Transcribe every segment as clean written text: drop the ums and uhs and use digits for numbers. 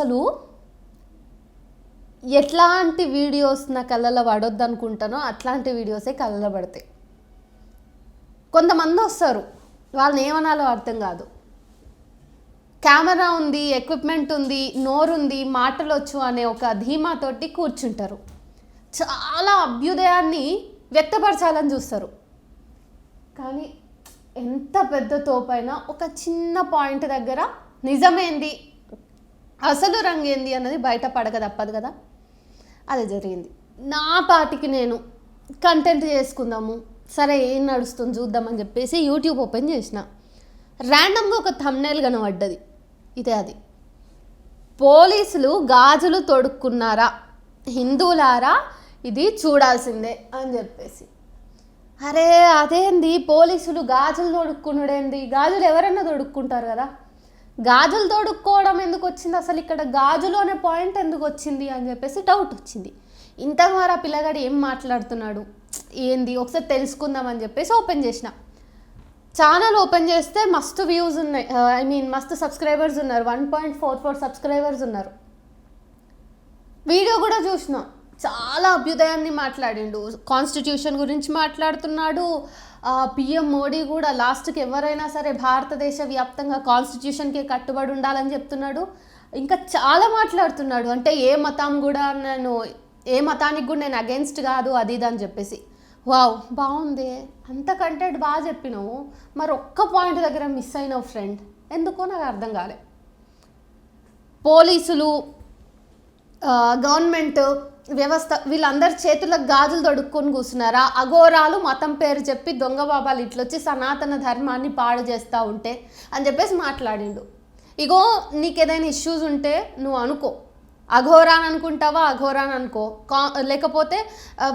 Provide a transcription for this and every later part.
అసలు ఎట్లాంటి వీడియోస్ నా కళ్ళలో పడొద్దు అనుకుంటానో అట్లాంటి వీడియోసే కళ్ళలో పడతాయి. కొంతమంది వస్తారు, వాళ్ళని ఏమనాలో అర్థం కాదు. కెమెరా ఉంది, ఎక్విప్మెంట్ ఉంది, నోరుంది, మాటలు వచ్చు అనే ఒక ధీమాతోటి కూర్చుంటారు. చాలా అభ్యుదయాన్ని వ్యక్తపరచాలని చూస్తారు. కానీ ఎంత పెద్ద తోపైనా ఒక చిన్న పాయింట్ దగ్గర నిజమేంది, అసలు రంగేంది అన్నది బయట పడక తప్పదు కదా. అది జరిగింది. నా పాటికి నేను కంటెంట్ చేసుకుందాము, సరే ఏం నడుస్తుంది చూద్దామని చెప్పేసి యూట్యూబ్ ఓపెన్ చేసిన. ర్యాండమ్గా ఒక థంబ్నెయిల్ కనబడ్డది. ఇదే అది, పోలీసులు గాజులు తొడుక్కున్నారా, హిందువులారా ఇది చూడాల్సిందే అని చెప్పేసి. అరే అదేంది, పోలీసులు గాజులు తొడుక్కున్నాడేంది? గాజులు ఎవరైనా తొడుక్కుంటారు కదా, గాజులు తొడుక్కోవడం ఎందుకు వచ్చింది, అసలు ఇక్కడ గాజులు అనే పాయింట్ ఎందుకు వచ్చింది అని చెప్పేసి డౌట్ వచ్చింది. ఇంతకుమారా పిల్లగాడు ఏం మాట్లాడుతున్నాడు ఏంది ఒకసారి తెలుసుకుందామని చెప్పేసి ఓపెన్ చేసిన. ఛానల్ ఓపెన్ చేస్తే మస్తు వ్యూస్ ఉన్నాయి, మస్తు సబ్స్క్రైబర్స్ ఉన్నారు. 1.44 సబ్స్క్రైబర్స్ ఉన్నారు. వీడియో కూడా చూసిన, చాలా అభ్యుదయాన్ని మాట్లాడిండు, కాన్స్టిట్యూషన్ గురించి మాట్లాడుతున్నాడు. పిఎం మోడీ కూడా లాస్ట్కి ఎవరైనా సరే భారతదేశ వ్యాప్తంగా కాన్స్టిట్యూషన్కి కట్టుబడి ఉండాలని చెప్తున్నాడు. ఇంకా చాలా మాట్లాడుతున్నాడు. అంటే ఏ మతానికి కూడా నేను అగెన్స్ట్ కాదు అది ఇది అని చెప్పేసి. వావ్ బాగుంది, అంత కంటెంట్ బాగా చెప్పినావు, మరి ఒక్క పాయింట్ దగ్గర మిస్ అయినావు ఫ్రెండ్, ఎందుకో నాకు అర్థం కాలే. పోలీసులు, గవర్నమెంట్ వ్యవస్థ వీళ్ళందరి చేతులకు గాజులు తొడుక్కొని కూర్చున్నారా, అఘోరాలు మతం పేరు చెప్పి దొంగ బాబాలు ఇట్లొచ్చి సనాతన ధర్మాన్ని పాడు చేస్తూ ఉంటే అని చెప్పేసి మాట్లాడిండు. ఇగో నీకు ఏదైనా ఇష్యూస్ ఉంటే నువ్వు అనుకో, అఘోరాన్ అనుకుంటావా అఘోరాన్ అనుకో, లేకపోతే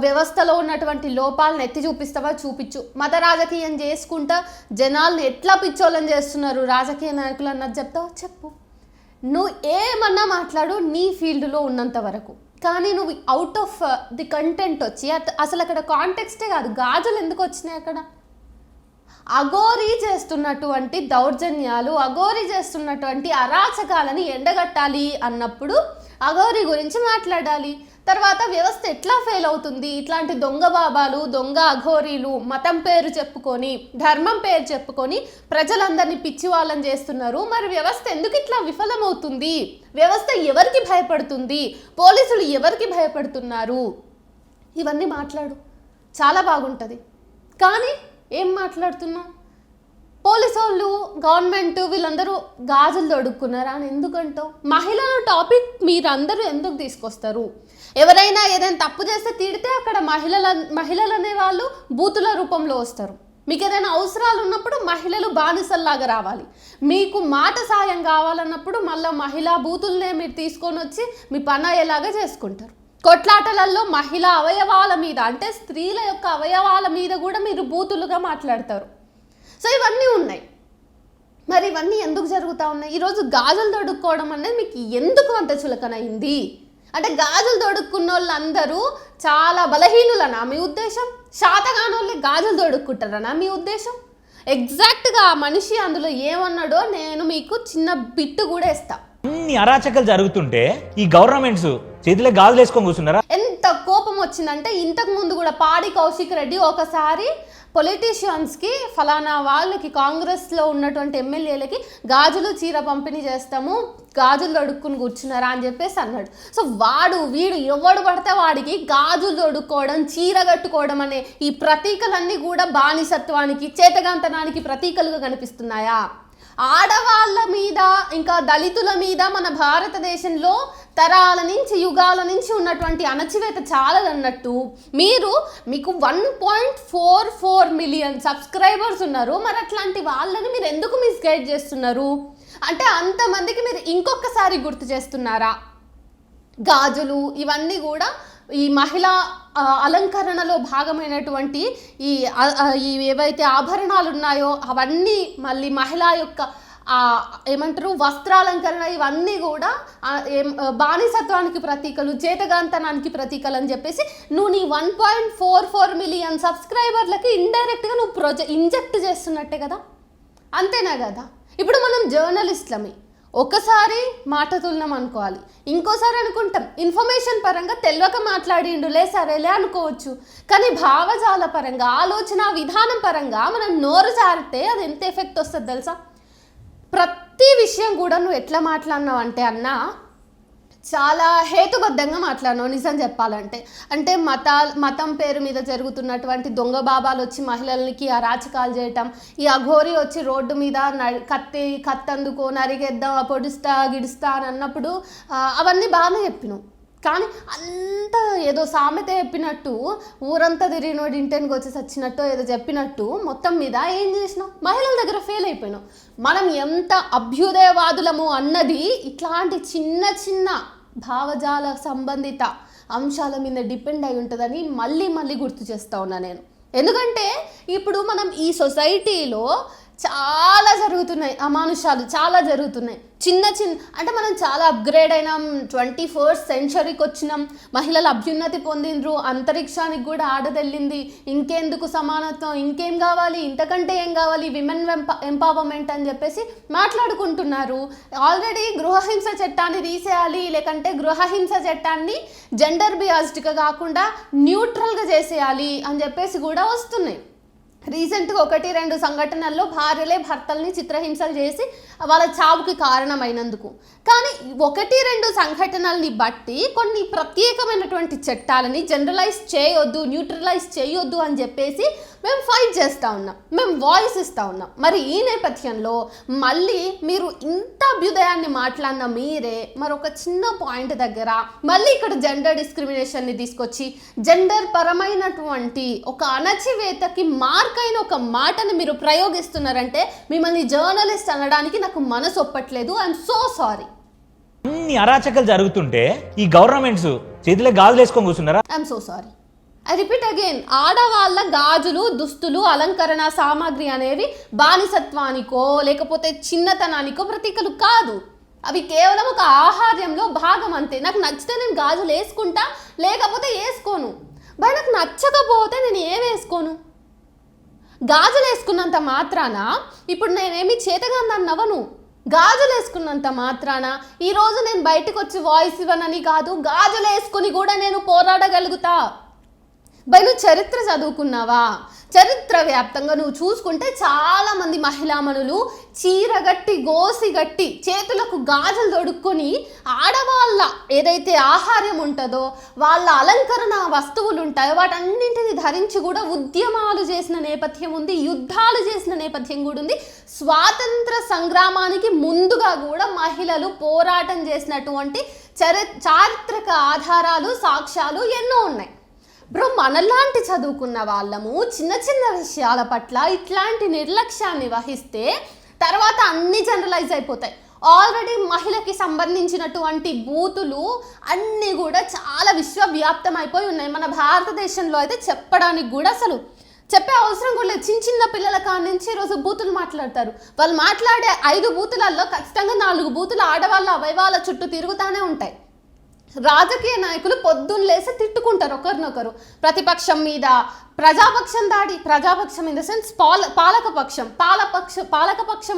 వ్యవస్థలో ఉన్నటువంటి లోపాలను ఎత్తి చూపిస్తావా చూపించు. మత రాజకీయం చేసుకుంటా జనాలను ఎట్లా పిచ్చోళ్ళని చేస్తున్నారు రాజకీయ నాయకులు అన్నది చెప్తావా చెప్పు. నువ్వు ఏమన్నా మాట్లాడు నీ ఫీల్డ్లో ఉన్నంత వరకు. కానీ నువ్వు అవుట్ ఆఫ్ ది కంటెంట్ వచ్చి అసలు అక్కడ కాంటెక్స్టే కాదు, గాజులు ఎందుకు వచ్చినాయి అక్కడ, అఘోరీ చేస్తున్నటువంటి దౌర్జన్యాలు, అఘోరీ చేస్తున్నటువంటి అరాచకాలని ఎండగట్టాలి అన్నప్పుడు అఘోరీ గురించి మాట్లాడాలి. తర్వాత వ్యవస్థ ఎట్లా ఫెయిల్ అవుతుంది, ఇట్లాంటి దొంగ బాబాలు, దొంగ అఘోరీలు మతం పేరు చెప్పుకొని, ధర్మం పేరు చెప్పుకొని ప్రజలందరినీ పిచ్చి వాళ్ళని చేస్తున్నారు, మరి వ్యవస్థ ఎందుకు ఇట్లా విఫలమవుతుంది, వ్యవస్థ ఎవరికి భయపడుతుంది, పోలీసులు ఎవరికి భయపడుతున్నారు, ఇవన్నీ మాట్లాడు, చాలా బాగుంటుంది. కానీ ఏం మాట్లాడుతున్నావు, పోలీసు వాళ్ళు, గవర్నమెంట్ వీళ్ళందరూ గాజులు తొడుక్కున్నారా అని ఎందుకంటావు? మహిళల టాపిక్ మీరందరూ ఎందుకు తీసుకొస్తారు? ఎవరైనా ఏదైనా తప్పు చేస్తే తిడితే అక్కడ మహిళలు అనే వాళ్ళు బూతుల రూపంలో వస్తారు. మీకు ఏదైనా అవసరాలు ఉన్నప్పుడు మహిళలు బానిసల్లాగా రావాలి. మీకు మాట సాయం కావాలన్నప్పుడు మళ్ళీ మహిళా బూతులనే మీరు తీసుకొని వచ్చి మీ పని అయ్యేలాగా చేసుకుంటారు. కొట్లాటలలో మహిళా అవయవాల మీద, అంటే స్త్రీల యొక్క అవయవాల మీద కూడా మీరు బూతులుగా మాట్లాడతారు. సో ఇవన్నీ ఉన్నాయి. మరి ఇవన్నీ ఎందుకు జరుగుతూ ఉన్నాయి? ఈరోజు గాజులు తొడుక్కోవడం అనేది మీకు ఎందుకు అంత చులకనైంది? అంటే గాజులు తొడుక్కున్న వాళ్ళందరూ చాలా బలహీనులనా మీ ఉద్దేశం? శాతగాని వాళ్ళే గాజులు తొడుక్కుంటారనా మీ ఉద్దేశం? ఎగ్జాక్ట్గా ఆ మనిషి అందులో ఏమన్నాడో నేను మీకు చిన్న బిట్టు కూడా ఇస్తా. అన్ని అరాచకాలు జరుగుతుంటే ఈ గవర్నమెంట్స్ చేతిలో గాజులు వేసుకొని కూర్చున్నారా? ఎంత కోపం వచ్చిందంటే ఇంతకు ముందు కూడా పాడి కౌశిక్ రెడ్డి ఒకసారి పొలిటీషియన్స్కి, ఫలానా వాళ్ళకి, కాంగ్రెస్లో ఉన్నటువంటి ఎమ్మెల్యేలకి గాజులు చీర పంపిణీ చేస్తాము, గాజులు తొడుక్కుని కూర్చున్నారా అని చెప్పేసి అన్నాడు. సో వీడు ఎవడు పడితే వాడికి గాజులు తొడుక్కోవడం, చీర కట్టుకోవడం అనే ఈ ప్రతీకలన్నీ కూడా బానిసత్వానికి, చేతగాంతనానికి ప్రతీకలుగా కనిపిస్తున్నాయా? ఆడవాళ్ళ మీద, ఇంకా దళితుల మీద మన భారతదేశంలో తరాల నుంచి, యుగాల నుంచి ఉన్నటువంటి అణచివేత చాలదన్నట్టు మీకు 1.44 మిలియన్ సబ్స్క్రైబర్స్ ఉన్నారు. మరి అట్లాంటి వాళ్ళని మీరు ఎందుకు మిస్గైడ్ చేస్తున్నారు? అంటే అంతమందికి మీరు ఇంకొకసారి గుర్తు చేస్తున్నారా? గాజులు ఇవన్నీ కూడా ఈ మహిళా అలంకరణలో భాగమైనటువంటి ఈ ఏవైతే ఆభరణాలు ఉన్నాయో అవన్నీ మళ్ళీ మహిళ యొక్క ఏమంటారు వస్త్రాలంకరణ, ఇవన్నీ కూడా బానిసత్వానికి ప్రతీకలు, చేతగాంతనానికి ప్రతీకలు అని చెప్పేసి నువ్వు నీ 1.44 మిలియన్ సబ్స్క్రైబర్లకి ఇండైరెక్ట్గా నువ్వు ఇంజెక్ట్ చేస్తున్నట్టే కదా, అంతేనా కదా? ఇప్పుడు మనం జర్నలిస్ట్లమి, ఒకసారి మాట తులనం అనుకోవాలి, ఇంకోసారి అనుకుంటాం ఇన్ఫర్మేషన్ పరంగా తెలియక మాట్లాడిండులే సరేలే అనుకోవచ్చు. కానీ భావజాల పరంగా ఆలోచన విధానం పరంగా మనం నోరు జారితే అది ఎంత ఎఫెక్ట్ వస్తుంది తెలుసా? ప్రతి విషయం కూడా నువ్వు ఎట్లా మాట్లాడినావు అంటే అన్న చాలా హేతుబద్ధంగా మాట్లాడినావు నిజం చెప్పాలంటే. అంటే మతం పేరు మీద జరుగుతున్నటువంటి దొంగ బాబాలు వచ్చి మహిళలకి అరాచకాలు చేయటం, ఈ అఘోరి వచ్చి రోడ్డు మీద కత్తందుకో నరిగేద్దాం పొడుస్తా గిడుస్తా అని అన్నప్పుడు అవన్నీ బాగానే చెప్పినావు. కానీ అంత ఏదో సామెత చెప్పినట్టు ఊరంతా తిరిగినోడు ఇంటికి వచ్చి వచ్చినట్టు ఏదో చెప్పినట్టు మొత్తం మీద ఏం చేసినావు? మహిళల దగ్గర ఫెయిల్ అయిపోయినావు. మనం ఎంత అభ్యుదయవాదులము అన్నది ఇట్లాంటి చిన్న చిన్న భావజాల సంబంధిత అంశాల మీద డిపెండ్ అయి ఉంటుందని మళ్ళీ మళ్ళీ గుర్తు చేస్తూ ఉన్నా నేను. ఎందుకంటే ఇప్పుడు మనం ఈ సొసైటీలో చాలా జరుగుతున్నాయి అమానుషాలు, చాలా జరుగుతున్నాయి. అంటే మనం చాలా అప్గ్రేడ్ అయినాం, 21st సెంచరీకి వచ్చినాం, మహిళలు అభ్యున్నతి పొందిండ్రు, అంతరిక్షానికి కూడా ఆడదెళ్ళింది, ఇంకెందుకు సమానత్వం, ఇంకేం కావాలి, ఇంతకంటే ఏం కావాలి, విమెన్ ఎంపవర్మెంట్ అని చెప్పేసి మాట్లాడుకుంటున్నారు. ఆల్రెడీ గృహహింస చట్టాన్ని తీసేయాలి, లేకంటే గృహహింస చట్టాన్ని జెండర్ బియాస్డ్గా కాకుండా న్యూట్రల్గా చేసేయాలి అని చెప్పేసి కూడా వస్తున్నాయి. రీసెంట్గా 1-2 సంఘటనల్లో భార్యలే భర్తల్ని చిత్రహింసలు చేసి వాళ్ళ చావుకి కారణమైనందుకు. కానీ 1-2 సంఘటనల్ని బట్టి కొన్ని ప్రత్యేకమైనటువంటి చట్టాలని జనరలైజ్ చేయొద్దు, న్యూట్రలైజ్ చేయొద్దు అని చెప్పేసి మేము ఫైట్ చేస్తూ ఉన్నాం, మేము వాయిస్ ఇస్తూ ఉన్నాం. మరి ఈ నేపథ్యంలో మళ్ళీ మీరు ఇంత అభ్యుదయాన్ని మాట్లాడిన మీరే మరొక చిన్న పాయింట్ దగ్గర మళ్ళీ ఇక్కడ జెండర్ డిస్క్రిమినేషన్ని తీసుకొచ్చి జెండర్ పరమైనటువంటి ఒక అణచివేతకి మార్కైన ఒక మాటను మీరు ప్రయోగిస్తున్నారంటే మిమ్మల్ని జర్నలిస్ట్ అనడానికి నాకు మనసు ఒప్పట్లేదు. I'm so sorry. అన్ని అరాచకాలు జరుగుతుంటే ఈ గవర్నమెంట్స్ చేతిలో గాజులు వేసుకొని కూర్చున్నారా? I'm so sorry. I repeat again, ఆడవాళ్ళ గాజులు, దుస్తులు, అలంకరణ సామాగ్రి అనేవి బానిసత్వానికో లేకపోతే చిన్నతనానికో ప్రతీకలు కాదు. అవి కేవలం ఒక ఆహార్యంలో భాగం అంతే. నాకు నచ్చితే నేను గాజులు వేసుకుంటా, లేకపోతే వేసుకోను. బట్ నాకు నచ్చకపోతే నేను ఏం వేసుకోను. గాజులు వేసుకున్నంత మాత్రాన ఇప్పుడు నేనేమి చేతగాందని నవ్వను. గాజులు వేసుకున్నంత మాత్రాన ఈరోజు నేను బయటకు వచ్చి వాయిస్ ఇవ్వనని కాదు, గాజులు వేసుకుని కూడా నేను పోరాడగలుగుతా. నువ్వు చరిత్ర చదువుకున్నావా? చరిత్ర వ్యాప్తంగా నువ్వు చూసుకుంటే చాలామంది మహిళామణులు చీరగట్టి గోసిగట్టి చేతులకు గాజులు తొడుక్కొని ఆడవాళ్ళ ఏదైతే ఆహార్యం ఉంటుందో, వాళ్ళ అలంకరణ వస్తువులు ఉంటాయో వాటన్నింటిని ధరించి కూడా ఉద్యమాలు చేసిన నేపథ్యం ఉంది, యుద్ధాలు చేసిన నేపథ్యం కూడా ఉంది. స్వాతంత్ర సంగ్రామానికి ముందుగా కూడా మహిళలు పోరాటం చేసినటువంటి చారిత్రక ఆధారాలు, సాక్ష్యాలు ఎన్నో ఉన్నాయి. బ్రో, మనలాంటి చదువుకున్న వాళ్ళము చిన్న చిన్న విషయాల పట్ల ఇట్లాంటి నిర్లక్ష్యాన్ని వహిస్తే తర్వాత అన్ని జనరలైజ్ అయిపోతాయి. ఆల్రెడీ మహిళకి సంబంధించినటువంటి బూతులు అన్నీ కూడా చాలా విశ్వవ్యాప్తం అయిపోయి ఉన్నాయి. మన భారతదేశంలో అయితే చెప్పడానికి కూడా అసలు చెప్పే అవసరం కూడా లేదు. చిన్న పిల్లల కాడి నుంచి ఈరోజు బూతులు మాట్లాడతారు. వాళ్ళు మాట్లాడే 5 బూతులలో ఖచ్చితంగా 4 బూతులు ఆడవాళ్ళ అవయవాల చుట్టూ తిరుగుతూనే ఉంటాయి. రాజకీయ నాయకులు పొద్దున్న లేసి తిట్టుకుంటారు ఒకరినొకరు. ప్రతిపక్షం మీద ప్రజాపక్షం దాడి, ప్రజాపక్షం ఇన్ ద సెన్స్ పాలకపక్షం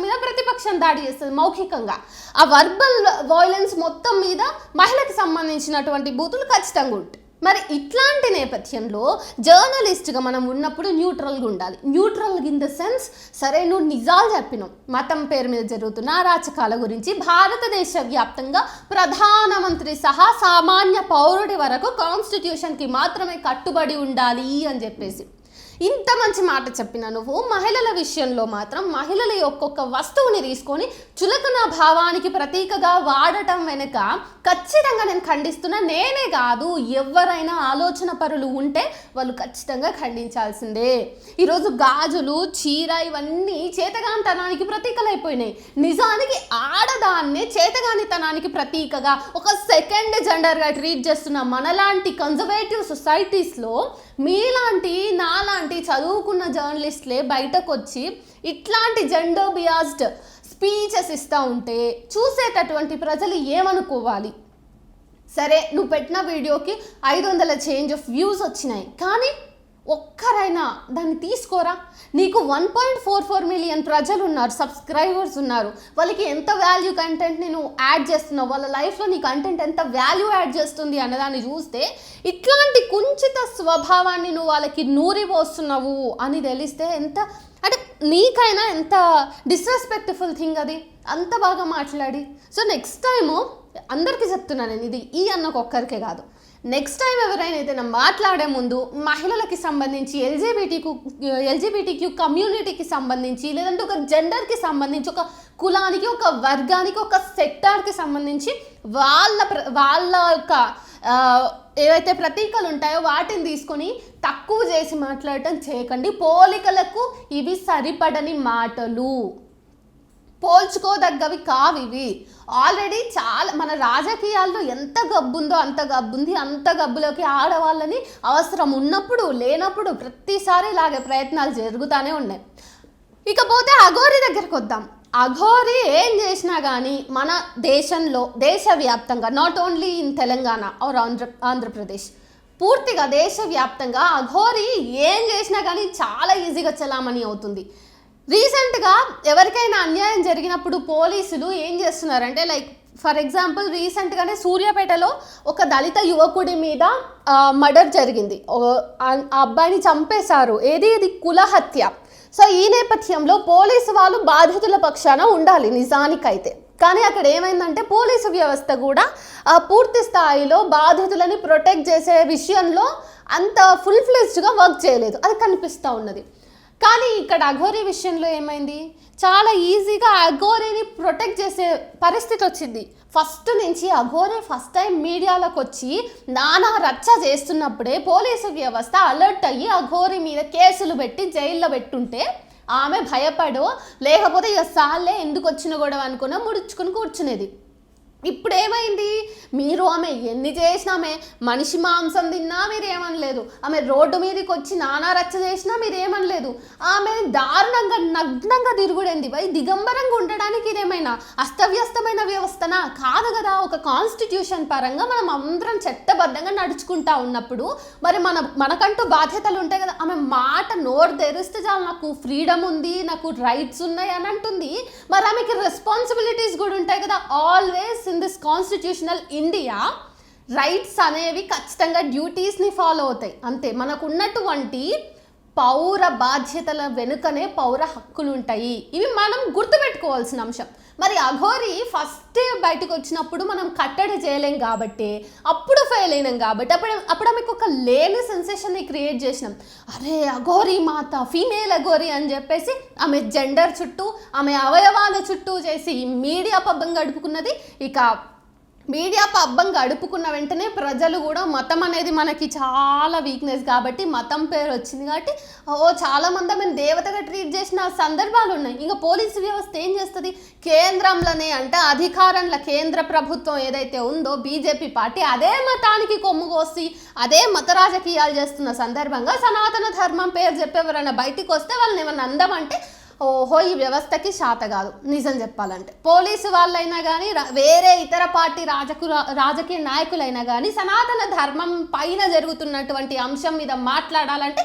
మీద ప్రతిపక్షం దాడి చేస్తుంది మౌఖికంగా. ఆ వర్బల్ వయలెన్స్ మొత్తం మీద మహిళకి సంబంధించినటువంటి బూతులు ఖచ్చితంగా ఉంటాయి. మరి ఇట్లాంటి నేపథ్యంలో జర్నలిస్ట్గా మనం ఉన్నప్పుడు న్యూట్రల్గా ఉండాలి. న్యూట్రల్గా ఇన్ ద సెన్స్, సరే నువ్వు నిజాలు చెప్పినావు, మతం పేరు మీద జరుగుతున్న అరాచకాల గురించి భారతదేశ వ్యాప్తంగా ప్రధానమంత్రి సహా సామాన్య పౌరుడి వరకు కాన్స్టిట్యూషన్కి మాత్రమే కట్టుబడి ఉండాలి అని చెప్పేసి ఇంత మంచి మాట చెప్పిన నువ్వు మహిళల విషయంలో మాత్రం మహిళల ఒక్కొక్క వస్తువుని తీసుకొని చులకన భావానికి ప్రతీకగా వాడటం వెనుక ఖచ్చితంగా నేను ఖండిస్తున్నా. నేనే కాదు, ఎవరైనా ఆలోచన పరులు ఉంటే వాళ్ళు ఖచ్చితంగా ఖండించాల్సిందే. ఈరోజు గాజులు, చీర ఇవన్నీ చేతగానితనానికి ప్రతీకలు అయిపోయినాయి. నిజానికి ఆడదాన్నే చేతగానితనానికి ప్రతీకగా ఒక సెకండ్ జెండర్గా ట్రీట్ చేస్తున్న మనలాంటి కన్జర్వేటివ్ సొసైటీస్లో మీలాంటి నాలాంటి చదువుకున్న జర్నలిస్టులే బయటకు వచ్చి ఇట్లాంటి జెండర్ బియాస్డ్ స్పీచెస్ ఇస్తూ ఉంటే చూసేటటువంటి ప్రజలు ఏమనుకోవాలి? సరే, నువ్వు పెట్టిన వీడియోకి 500 చేంజ్ ఆఫ్ వ్యూస్ వచ్చినాయి, కానీ ఒక్కరైనా దాన్ని తీసుకోరా? నీకు 1.44 మిలియన్ ప్రజలు ఉన్నారు, సబ్స్క్రైబర్స్ ఉన్నారు. వాళ్ళకి ఎంత వాల్యూ కంటెంట్ని నువ్వు యాడ్ చేస్తున్నావు, వాళ్ళ లైఫ్లో నీ కంటెంట్ ఎంత వాల్యూ యాడ్ చేస్తుంది అన్నదాన్ని చూస్తే ఇట్లాంటి కుంచిత స్వభావాన్ని నువ్వు వాళ్ళకి నూరిపోస్తున్నావు అని తెలిస్తే ఎంత అంటే నీకైనా ఎంత డిస్రెస్పెక్ట్ఫుల్ థింగ్ అది, అంత బాగా మాట్లాడి. సో నెక్స్ట్ టైము అందరికీ చెప్తున్నాను నేను, ఇది ఈ అన్నకు ఒక్కరికే కాదు, నెక్స్ట్ టైం ఎవరైనా ఏదైనా మాట్లాడే ముందు మహిళలకి సంబంధించి ఎల్జీబీటీక్యూ కమ్యూనిటీకి సంబంధించి, లేదంటే ఒక జెండర్కి సంబంధించి, ఒక కులానికి, ఒక వర్గానికి, ఒక సెక్టార్కి సంబంధించి వాళ్ళ యొక్క ఏవైతే ప్రతీకలు ఉంటాయో వాటిని తీసుకొని తక్కువ చేసి మాట్లాడటం చేయకండి. పోలికలకు ఇవి సరిపడని మాటలు, పోల్చుకోదగ్గవి కావు ఇవి. ఆల్రెడీ చాలా మన రాజకీయాల్లో ఎంత గబ్బుందో అంత గబ్బుంది. అంత గబ్బులోకి ఆడవాళ్ళని అవసరం ఉన్నప్పుడు లేనప్పుడు ప్రతిసారి ఇలాగే ప్రయత్నాలు జరుగుతూనే ఉన్నాయి. ఇకపోతే అఘోరి దగ్గరికి వద్దాం. అఘోరి ఏం చేసినా కానీ మన దేశంలో దేశవ్యాప్తంగా, not only in Telangana are Andhra Pradesh, పూర్తిగా దేశవ్యాప్తంగా అఘోరి ఏం చేసినా కానీ చాలా ఈజీగా చలామణి అవుతుంది. రీసెంట్గా ఎవరికైనా అన్యాయం జరిగినప్పుడు పోలీసులు ఏం చేస్తున్నారంటే, లైక్ ఫర్ ఎగ్జాంపుల్ రీసెంట్గానే సూర్యాపేటలో ఒక దళిత యువకుడి మీద మర్డర్ జరిగింది. ఆ అబ్బాయిని చంపేశారు. ఇది కులహత్య. సో ఈ నేపథ్యంలో పోలీసు వాళ్ళు బాధితుల పక్షాన ఉండాలి నిజానికైతే. కానీ అక్కడ ఏమైందంటే పోలీసు వ్యవస్థ కూడా పూర్తి స్థాయిలో బాధితులని ప్రొటెక్ట్ చేసే విషయంలో అంత ఫుల్ ఫ్లెడ్జ్డ్గా వర్క్ చేయలేదు, అది కనిపిస్తూ ఉన్నది. కానీ ఇక్కడ అఘోరి విషయంలో ఏమైంది, చాలా ఈజీగా అఘోరిని ప్రొటెక్ట్ చేసే పరిస్థితి వచ్చింది. ఫస్ట్ నుంచి అఘోరి ఫస్ట్ టైం మీడియాలోకి వచ్చి నానా రచ్చ చేస్తున్నప్పుడే పోలీసు వ్యవస్థ అలర్ట్ అయ్యి అఘోరి మీద కేసులు పెట్టి జైల్లో పెట్టుంటే ఆమె భయపడో, లేకపోతే ఇక సార్లే ఎందుకు వచ్చిన గొడవ అనుకున్నా ముడుచుకుని కూర్చునేది. ఇప్పుడు ఏమైంది, మీరు ఆమె ఎన్ని చేసినా, ఆమె మనిషి మాంసం తిన్నా మీరేమనలేదు, ఆమె రోడ్డు మీదకి వచ్చి నానా రచ్చ చేసినా మీరేమనలేదు, ఆమె దారుణంగా నగ్నంగా తిరుగుడేంది. దిగంబరంగా ఉండడానికి ఇదేమైనా అస్తవ్యస్తమైన వ్యవస్థనా? కాదు కదా. ఒక కాన్స్టిట్యూషన్ పరంగా మనం అందరం చట్టబద్ధంగా నడుచుకుంటా ఉన్నప్పుడు మరి మనకంటూ బాధ్యతలు ఉంటాయి కదా. ఆమె మాట నోరు తెరిస్తే చాలు, నాకు ఫ్రీడమ్ ఉంది, నాకు రైట్స్ ఉన్నాయి అని అంటుంది. మరి ఆమెకి రెస్పాన్సిబిలిటీస్ కూడా ఉంటాయి కదా. Always in this constitutional India rights అనేవి ఖచ్చితంగా డ్యూటీస్ని ఫాలో అవుతాయి అంతే. మనకు ఉన్నటువంటి పౌర బాధ్యతల వెనుకనే పౌర హక్కులు ఉంటాయి. ఇవి మనం గుర్తుపెట్టుకోవాల్సిన అంశం. మరి అఘోరి ఫస్ట్ బయటకు వచ్చినప్పుడు మనం కట్టడి చేయలేం కాబట్టి, అప్పుడు ఫెయిల్ అయినాం కాబట్టి, అప్పుడు ఆమెకు ఒక లేని సెన్సేషన్ని క్రియేట్ చేసినాం. అరే అఘోరి మాత, ఫీమేల్ అఘోరి అని చెప్పేసి ఆమె జెండర్ చుట్టూ, ఆమె అవయవాల చుట్టూ చేసి మీడియా పబ్బం గడుపుకున్నది. ఇక మీడియా పబ్బం గడుపుకున్న వెంటనే ప్రజలు కూడా మతం అనేది మనకి చాలా వీక్నెస్ కాబట్టి మతం పేరు వచ్చింది కాబట్టి చాలామంది ఆమెను దేవతగా ట్రీట్ చేసిన సందర్భాలు ఉన్నాయి. ఇంకా పోలీసు వ్యవస్థ ఏం చేస్తుంది, కేంద్రంలోనే అంటే అధికారంలో కేంద్ర ప్రభుత్వం ఏదైతే ఉందో బీజేపీ పార్టీ అదే మతానికి కొమ్ము కోసి అదే మత రాజకీయాలు చేస్తున్న సందర్భంగా సనాతన ధర్మం పేరు చెప్పి ఎవరైనా బయటికి వస్తే వాళ్ళని ఏమన్నా అందమంటే ఓహో ఈ వ్యవస్థకి శాత కాదు. నిజం చెప్పాలంటే పోలీసు వాళ్ళైనా కానీ వేరే ఇతర పార్టీ రాజకీయ నాయకులైనా కానీ సనాతన ధర్మం పైన జరుగుతున్నటువంటి అంశం మీద మాట్లాడాలంటే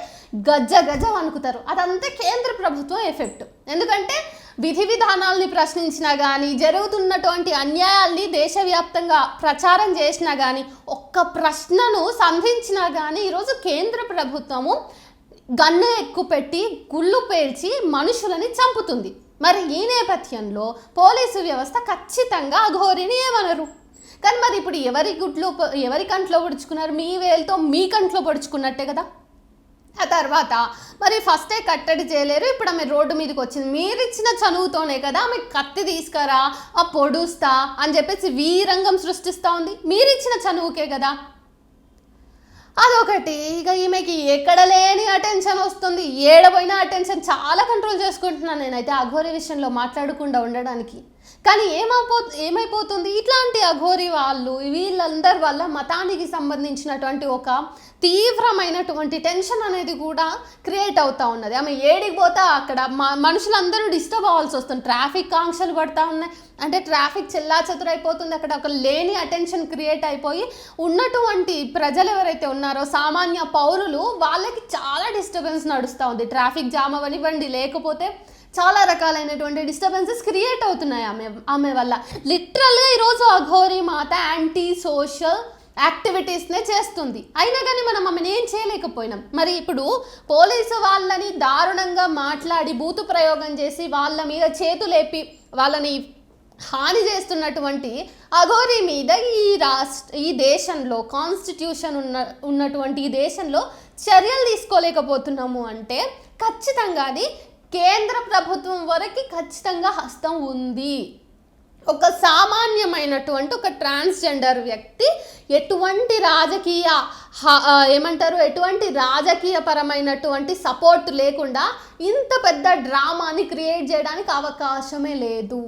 గజ్జ అనుకుతారు. అదంతా కేంద్ర ప్రభుత్వం ఎఫెక్ట్. ఎందుకంటే విధి విధానాల్ని ప్రశ్నించినా కానీ, జరుగుతున్నటువంటి అన్యాయాల్ని దేశవ్యాప్తంగా ప్రచారం చేసినా కానీ, ఒక్క ప్రశ్నను సంధించినా కానీ ఈరోజు కేంద్ర ప్రభుత్వము గన్ను ఎక్కుపెట్టి గుళ్ళు పేర్చి మనుషులని చంపుతుంది. మరి ఈ నేపథ్యంలో పోలీసు వ్యవస్థ ఖచ్చితంగా అఘోరిని ఏమనరు. కానీ మరి ఇప్పుడు ఎవరి కంట్లో పొడుచుకున్నారు, మీ వేలుతో మీ కంట్లో పొడుచుకున్నట్టే కదా. ఆ తర్వాత మరి ఫస్టే కట్టడి చేయలేరు, ఇప్పుడు ఆమె రోడ్డు మీదకి వచ్చింది. మీరు ఇచ్చిన చనువుతోనే కదా ఆమె కత్తి తీసుకురా పొడుస్తా అని చెప్పేసి వీరంగం సృష్టిస్తూ ఉంది. మీరు ఇచ్చిన చనువుకే కదా. అదొకటి. ఇక ఈమెకి ఎక్కడ లేని అటెన్షన్ వస్తుంది, ఏడపోయినా అటెన్షన్. చాలా కంట్రోల్ చేసుకుంటున్నాను నేనైతే అఘోరి విషయంలో మాట్లాడకుండా ఉండడానికి. కానీ ఏమైపోతుంది ఇట్లాంటి అఘోరి వాళ్ళు వీళ్ళందరి వల్ల మతానికి సంబంధించినటువంటి ఒక తీవ్రమైనటువంటి టెన్షన్ అనేది కూడా క్రియేట్ అవుతూ ఉన్నది. ఆమె ఏడికి పోతా అక్కడ మనుషులందరూ డిస్టర్బ్ అవ్వాల్సి వస్తుంది, ట్రాఫిక్ ఆంక్షలు పడతా ఉన్నాయి, అంటే ట్రాఫిక్ చెల్లాచెదురైపోతుంది, అక్కడ ఒక లేని అటెన్షన్ క్రియేట్ అయిపోయి ఉన్నటువంటి ప్రజలు ఎవరైతే ఉన్నారో సామాన్య పౌరులు వాళ్ళకి చాలా డిస్టర్బెన్స్ నడుస్తూ ఉంది. ట్రాఫిక్ జామ్ అవనివ్వండి, లేకపోతే చాలా రకాలైనటువంటి డిస్టర్బెన్సెస్ క్రియేట్ అవుతున్నాయి ఆమె వల్ల. లిటరల్గా ఈరోజు అఘోరి మాత యాంటీ సోషల్ యాక్టివిటీస్నే చేస్తుంది. అయినా కానీ మనం ఆమెను ఏం చేయలేకపోయినాం. మరి ఇప్పుడు పోలీసు వాళ్ళని దారుణంగా మాట్లాడి బూతు ప్రయోగం చేసి వాళ్ళ మీద చేతులేపి వాళ్ళని హాని చేస్తున్నటువంటి అఘోరి మీద ఈ దేశంలో కాన్స్టిట్యూషన్ ఉన్నటువంటి ఈ దేశంలో చర్యలు తీసుకోలేకపోతున్నాము అంటే ఖచ్చితంగా అది కేంద్ర ప్రభుత్వం వరకు ఖచ్చితంగా హస్తం ఉంది. ఒక సామాన్యమైనటువంటి ఒక ట్రాన్స్జెండర్ వ్యక్తి ఎటువంటి ఎటువంటి రాజకీయపరమైనటువంటి సపోర్ట్ లేకుండా ఇంత పెద్ద డ్రామాని క్రియేట్ చేయడానికి అవకాశమే లేదు.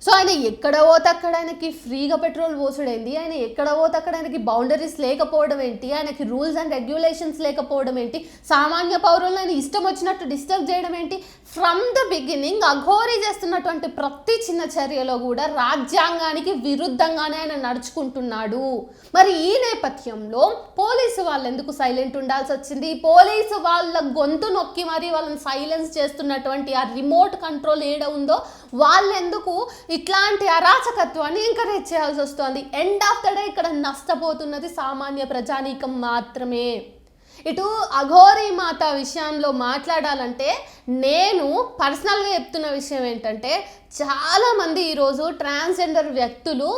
సో ఆయన ఎక్కడ పోతే అక్కడ ఆయనకి ఫ్రీగా పెట్రోల్ పోసుడేంటి, ఆయన ఎక్కడ పోతే అక్కడ ఆయనకి బౌండరీస్ లేకపోవడం ఏంటి, ఆయనకి రూల్స్ అండ్ రెగ్యులేషన్స్ లేకపోవడం ఏంటి, సామాన్య పౌరులను ఆయన ఇష్టం వచ్చినట్టు డిస్టర్బ్ చేయడం ఏంటి. ఫ్రమ్ ద బిగినింగ్ అఘోరి చేస్తున్నటువంటి ప్రతి చిన్న చర్యలో కూడా రాజ్యాంగానికి విరుద్ధంగానే ఆయన నడుచుకుంటున్నాడు. మరి ఈ నేపథ్యంలో పోలీసు వాళ్ళు ఎందుకు సైలెంట్ ఉండాల్సి వచ్చింది? పోలీసు వాళ్ళ గొంతు నొక్కి మరి వాళ్ళని సైలెన్స్ చేస్తున్నటువంటి ఆ రిమోట్ కంట్రోల్ ఏడ ఉందో వాళ్ళెందుకు ఇట్లాంటి అరాచకత్వాన్ని ఎంకరేజ్ చేయాల్సి వస్తుంది? ఎండ్ ఆఫ్ ద డే ఇక్కడ నష్టపోతున్నది సామాన్య ప్రజానీకం మాత్రమే. ఇటు అఘోరి మాత విషయంలో మాట్లాడాలంటే నేను పర్సనల్గా చెప్తున్న విషయం ఏంటంటే చాలామంది ఈరోజు ట్రాన్స్జెండర్ వ్యక్తులు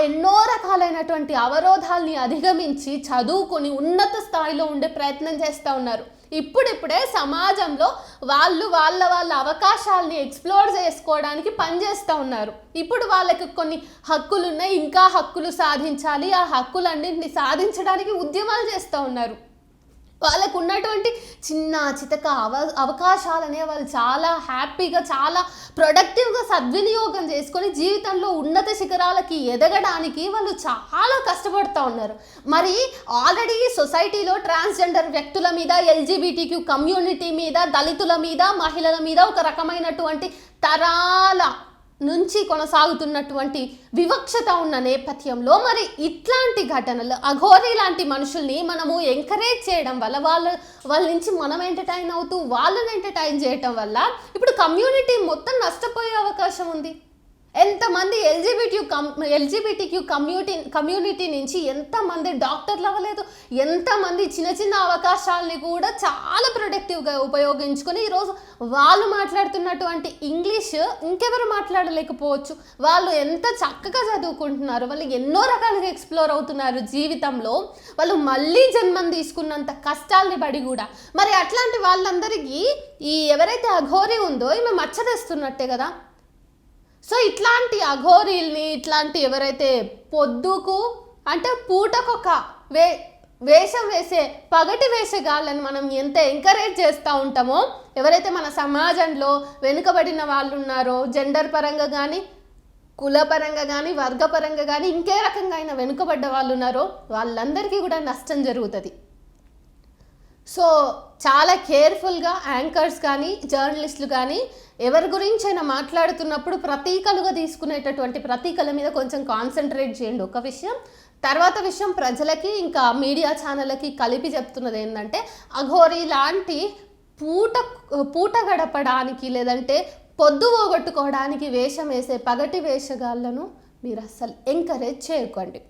ఎన్నో రకాలైనటువంటి అవరోధాలని అధిగమించి చదువుకొని ఉన్నత స్థాయిలో ఉండే ప్రయత్నం చేస్తూ ఉన్నారు. ఇప్పుడిప్పుడే సమాజంలో వాళ్ళ అవకాశాలని ఎక్స్ప్లోర్ చేసుకోవడానికి పనిచేస్తూ ఉన్నారు. ఇప్పుడు వాళ్ళకి కొన్ని హక్కులు ఉన్నాయి, ఇంకా హక్కులు సాధించాలి, ఆ హక్కులన్నింటినీ సాధించడానికి ఉద్యమాలు చేస్తూ ఉన్నారు. వాళ్ళకు ఉన్నటువంటి చిన్న చితక అవకాశాలనే వాళ్ళు చాలా హ్యాపీగా చాలా ప్రొడక్టివ్గా సద్వినియోగం చేసుకొని జీవితంలో ఉన్నత శిఖరాలకి ఎదగడానికి వాళ్ళు చాలా కష్టపడుతూ ఉన్నారు. మరి ఆల్రెడీ సొసైటీలో ట్రాన్స్జెండర్ వ్యక్తుల మీద, ఎల్జీబీటీక్యూ కమ్యూనిటీ మీద, దళితుల మీద, మహిళల మీద ఒక రకమైనటువంటి తరాల నుంచి కొనసాగుతున్నటువంటి వివక్షత ఉన్న నేపథ్యంలో మరి ఇట్లాంటి ఘటనలు అఘోరి లాంటి మనుషుల్ని మనము ఎంకరేజ్ చేయడం వల్ల వాళ్ళ నుంచి మనం ఎంటర్టైన్ అవుతూ వాళ్ళని ఎంటర్టైన్ చేయటం వల్ల ఇప్పుడు కమ్యూనిటీ మొత్తం నష్టపోయే అవకాశం ఉంది. ఎంతమంది ఎల్జీబీటీక్యూ కమ్యూనిటీ నుంచి ఎంతమంది డాక్టర్లు అవ్వలేదు, ఎంతమంది చిన్న చిన్న అవకాశాలని కూడా చాలా ప్రొడక్టివ్గా ఉపయోగించుకొని ఈరోజు వాళ్ళు మాట్లాడుతున్నటువంటి ఇంగ్లీష్ ఇంకెవరు మాట్లాడలేకపోవచ్చు. వాళ్ళు ఎంత చక్కగా చదువుకుంటున్నారు, వాళ్ళు ఎన్నో రకాలుగా ఎక్స్ప్లోర్ అవుతున్నారు జీవితంలో, వాళ్ళు మళ్ళీ జన్మం తీసుకున్నంత కష్టాలని పడి కూడా. మరి అట్లాంటి వాళ్ళందరికీ ఎవరైతే అఘోరి ఉందో ఈమె మచ్చదస్తున్నట్టే కదా. సో ఇట్లాంటి అఘోరీల్ని, ఇట్లాంటి ఎవరైతే పొద్దుకు అంటే పూటకొక వేషం వేసే పగటి వేషగాళ్ళని మనం ఎంత ఎంకరేజ్ చేస్తూ ఉంటామో, ఎవరైతే మన సమాజంలో వెనుకబడిన వాళ్ళు ఉన్నారో జెండర్ పరంగా కానీ, కులపరంగా కానీ, వర్గపరంగా కానీ, ఇంకే రకంగా అయినా వెనుకబడ్డ వాళ్ళు ఉన్నారో వాళ్ళందరికీ కూడా నష్టం జరుగుతుంది. సో చాలా కేర్ఫుల్గా యాంకర్స్ కానీ జర్నలిస్టులు కానీ ఎవరి గురించైనా మాట్లాడుతున్నప్పుడు ప్రతీకలుగా తీసుకునేటటువంటి ప్రతీకల మీద కొంచెం కాన్సన్ట్రేట్ చేయండి ఒక విషయం. తర్వాత విషయం ప్రజలకి ఇంకా మీడియా ఛానళ్ళకి కలిపి చెప్తున్నది ఏంటంటే అఘోరి లాంటి పూట గడపడానికి లేదంటే పొద్దు పోగొట్టుకోవడానికి వేషం వేసే పగటి వేషగాళ్ళను మీరు అస్సలు ఎంకరేజ్ చేయకండి.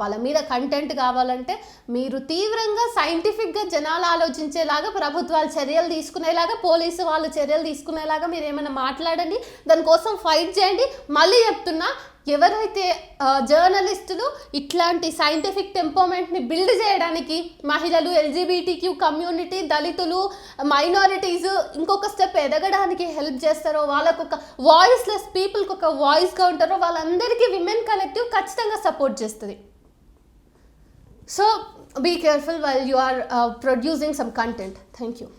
వాళ్ళ మీద కంటెంట్ కావాలంటే మీరు తీవ్రంగా సైంటిఫిక్గా జనాలు ఆలోచించేలాగా ప్రభుత్వాలు చర్యలు తీసుకునేలాగా, పోలీసు వాళ్ళు చర్యలు తీసుకునేలాగా మీరు ఏమైనా మాట్లాడండి, దానికోసం ఫైట్ చేయండి. మళ్ళీ చెప్తున్నా, ఎవరైతే జర్నలిస్టులు ఇట్లాంటి సైంటిఫిక్ టెంపర్మెంట్ని బిల్డ్ చేయడానికి మహిళలు, ఎల్జీబీటీక్యూ కమ్యూనిటీ, దళితులు, మైనారిటీస్ ఇంకొక స్టెప్ ఎదగడానికి హెల్ప్ చేస్తారో, వాళ్ళకు ఒక వాయిస్లెస్ పీపుల్కి ఒక వాయిస్గా ఉంటారో వాళ్ళందరికీ విమెన్ కలెక్టివ్ ఖచ్చితంగా సపోర్ట్ చేస్తుంది. So be careful while you are producing some content. Thank you.